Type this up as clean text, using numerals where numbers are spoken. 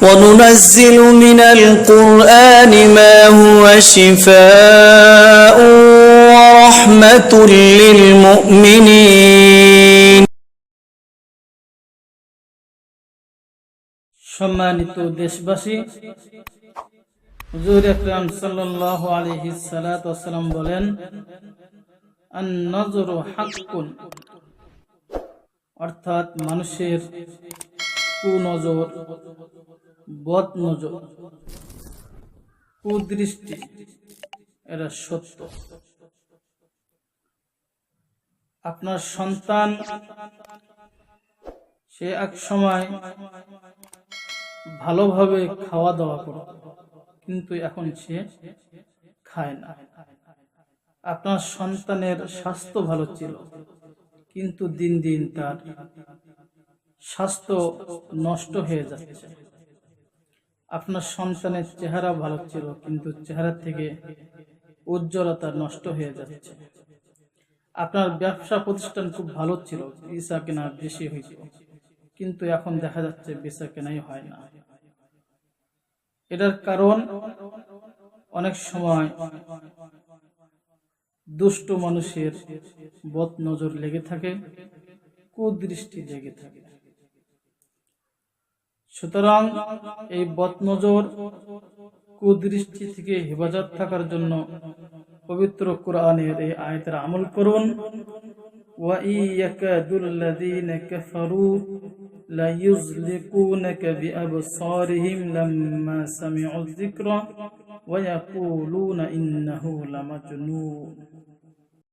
وننزل من القرآن ما هو شفاء ورحمة للمؤمنين সম্মানিত দেশবাসী, হুজুর আকরাম সাল্লাল্লাহু আলাইহি সাল্লাতু ওয়াসাল্লাম বলেন, আন-নজরু হাক্কুন, অর্থাৎ মানুষের কুনজর, বদনজর, কুদৃষ্টি এরা সত্য। আপনার সন্তান সে এক সময় ভালোভাবে খাওয়া দাওয়া করত, কিন্তু এখন সে খায় না। আপনার সন্তানের স্বাস্থ্য ভালো ছিল, কিন্তু দিন দিন তার স্বাস্থ্য নষ্ট হয়ে যাচ্ছে। আপনার সন্তানের চেহারা ভালো ছিল, কিন্তু চেহারা থেকে উজ্জ্বলতা নষ্ট হয়ে যাচ্ছে। আপনার ব্যবসা প্রতিষ্ঠান খুব ভালো ছিল, বেচা কেনা বেশি হয়েছে, কিন্তু এখন দেখা যাচ্ছে বেচা কেনাই হয় না। এটার কারণ অনেক সময় দুষ্ট মানুষের বদনজর লেগে থাকে, কুদৃষ্টি লেগে থাকে। সুতরাং এই বদনজর, কুদৃষ্টি থেকে হেফাজত থাকার জন্য পবিত্র কোরআনের এই আয়াতের আমল করুন। ওয়া ইয়াকাদুল্লাযীনা কাফারু লা ইউযলিকুনাকা বিআবসারিহিম লাম্মা সামি'ু যিকরা ওয়া ইয়াকুলুনা ইন্নাহু লামাজনুন।